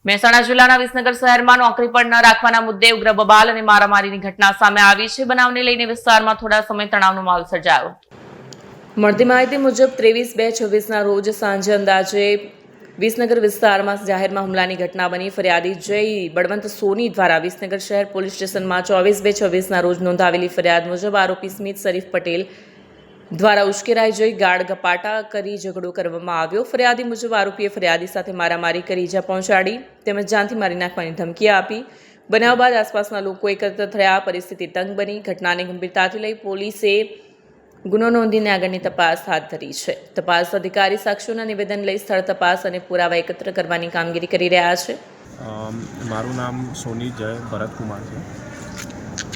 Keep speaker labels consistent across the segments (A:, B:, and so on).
A: મહેસાણા જિલ્લાના વિસનગર શહેરમાં નોકરી પર ન રાખવાના મુદ્દે ઉગ્ર બબાલ અને મારામારીની ઘટના સામે આવી છે। બનાવને લઈને વિસ્તારમાં થોડા સમય તણાવનો માહોલ સર્જાયો। મળતી માહિતી મુજબ 23/2/26ના રોજ સાંજે અંદાજે વિસનગર વિસ્તારમાં જાહેરમાં હુમલાની ઘટના બની। ફરિયાદી જય બળવંત સોની દ્વારા વિસનગર શહેર પોલીસ સ્ટેશનમાં 24/2/26ના રોજ નોંધાવેલી ફરિયાદ મુજબ આરોપી સ્મિત શરીફ પટેલ દ્વારા ઉશ્કેરાઈ જઈ ગાળ ગપાટા કરી ઝઘડો કરવામાં આવ્યો। ફરિયાદી મુજબ આરોપીએ ફરિયાદી સાથે મારામારી કરી ઈજા પહોંચાડી તેમજ જાનથી મારી નાખવાની ધમકી આપી। બનાવ બાદ આસપાસના લોકો એકત્ર થયા। પરિસ્થિતિ તંગ બની। ઘટનાને ગંભીરતાથી લઈ પોલીસે ગુનો નોંધીને આગળની તપાસ હાથ ધરી છે। તપાસ અધિકારી સાક્ષીઓના નિવેદન લઈ સ્થળ તપાસ અને પુરાવા એકત્ર કરવાની કામગીરી કરી રહ્યા છે।
B: મારું નામ સોની જય ભરતકુમાર છે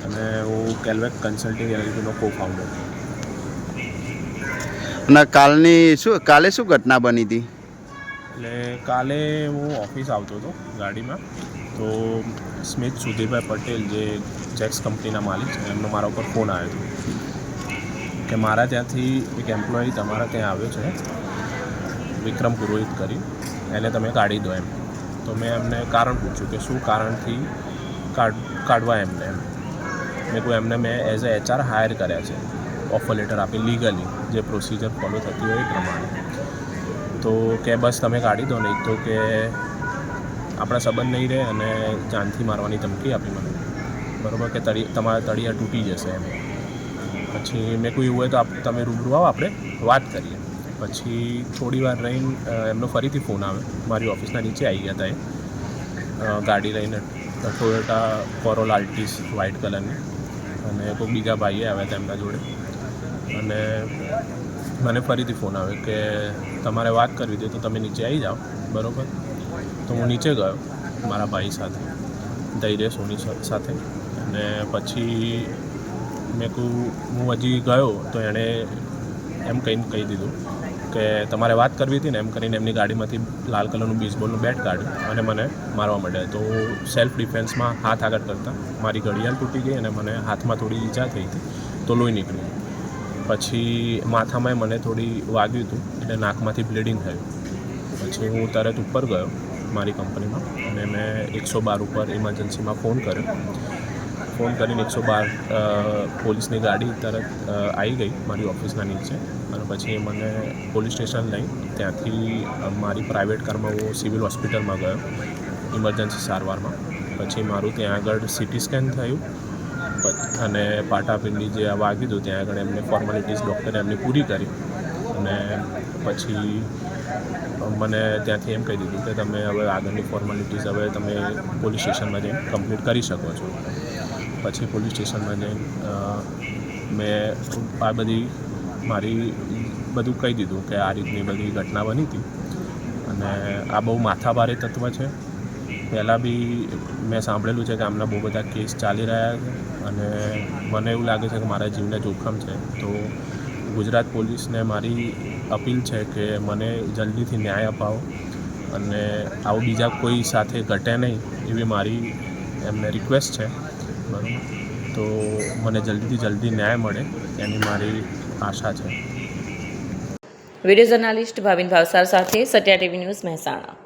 B: અને હું કેલવેક કન્સલ્ટિંગ એલએલપીનો કો-ફાઉન્ડર છું।
C: અને કાલે શું ઘટના બની હતી?
B: એટલે કાલે હું ઓફિસ આવતો હતો ગાડીમાં, તો સ્મિત સુધીરભાઈ પટેલ જે જેક્સ કંપનીના માલિક છે એમનો મારા ઉપર ફોન આવ્યો હતો કે મારા ત્યાંથી એક એમ્પ્લોય તમારા ત્યાં આવ્યો છે, વિક્રમ પુરોહિત કરી, એને તમે કાઢી દો એમ। તો મેં એમને કારણ પૂછ્યું કે શું કારણથી કાઢવા એમને એમ। મેં કહ્યું એમને મેં એઝ એ HR હાયર કર્યા છે, ઓફર લેટર આપી લીગલી જે પ્રોસિજર ફોલો થતી હોય એ પ્રમાણે। તો કે બસ તમે કાઢી દો, નહીં તો કે આપણા સંબંધ નહીં રહે અને જાનથી મારવાની ધમકી આપી મને, બરાબર, કે તમારા તળિયા તૂટી જશે એમ। પછી મેં કોઈ એવું હોય તો તમે રૂબરૂ આવો, આપણે વાત કરીએ। પછી થોડી વાર રહીને એમનો ફરીથી ફોન આવે। મારી ઓફિસના નીચે આવી ગયા હતા એ ગાડી લઈને, ટોયોટા કોરોલા આલ્ટિસ વ્હાઇટ કલરની, અને કોઈ બીજા ભાઈએ આવ્યા હતા એમના જોડે। અને મને ફરીથી ફોન આવે કે તમારે વાત કરવી હતી તો તમે નીચે આવી જાઓ, બરાબર। તો હું નીચે ગયો મારા ભાઈ સાથે, ધૈર્ય સોની સાથે। અને પછી મેં કહું હું હજી ગયો તો એણે એમ કહી દીધું કે તમારે વાત કરવી હતી ને, એમ કરીને એમની ગાડીમાંથી લાલ કલરનું બેઝબોલનું બેટ કાઢ્યું અને મને મારવા માંડ્યા। તો સેલ્ફ ડિફેન્સમાં હાથ આગળ કરતાં મારી ઘડિયાળ તૂટી ગઈ અને મને હાથમાં થોડી ઈજા થઈ હતી, તો લોહી નીકળ્યું। પછી માથામાં મને થોડી વાગ્યું હતું એટલે નાકમાંથી બ્લીડિંગ થયું। પછી હું તરત ઉપર ગયો મારી કંપનીમાં અને મેં 112 ઉપર ઇમરજન્સીમાં ફોન કર્યો। ફોન કરીને 112 પોલીસની ગાડી તરત આવી ગઈ મારી ઓફિસના નીચે, અને પછી મને પોલીસ સ્ટેશન લઈ ત્યાંથી મારી પ્રાઇવેટ કારમાં હું સિવિલ હોસ્પિટલમાં ગયો ઇમરજન્સી સારવારમાં। પછી મારું ત્યાં આગળ CT સ્કેન થયું અને પાટાપિંડી જે વાગ્યું હતું ત્યાં આગળ એમને ફોર્માલિટીઝ ડૉક્ટરે એમની પૂરી કરી। અને પછી મને ત્યાંથી એમ કહી દીધું કે તમે હવે આગળની ફોર્માલિટીઝ હવે તમે પોલીસ સ્ટેશનમાં જઈને કમ્પ્લીટ કરી શકો છો। પછી પોલીસ સ્ટેશનમાં જઈને મેં આ બધી મારી બધું કહી દીધું કે આ રીતની બધી ઘટના બની હતી અને આ બહુ માથાભારે તત્વ છે। પહેલાં બી મેં સાંભળેલું છે કે આમના બહુ બધા કેસ ચાલી રહ્યા છે અને મને એવું લાગે છે કે મારા જીવને જોખમ છે। તો ગુજરાત પોલીસને મારી અપીલ છે કે મને જલ્દીથી ન્યાય અપાવો અને આવું બીજા કોઈ સાથે ઘટે નહીં એવી મારી એમને રિક્વેસ્ટ છે, બરાબર। તો મને જલ્દીથી જલ્દી ન્યાય મળે એની મારી આશા છે।
A: વિડીયો જર્નાલિસ્ટ ભાવિન ભાવસાર સાથે સત્યા TV ન્યૂઝ મહેસાણા।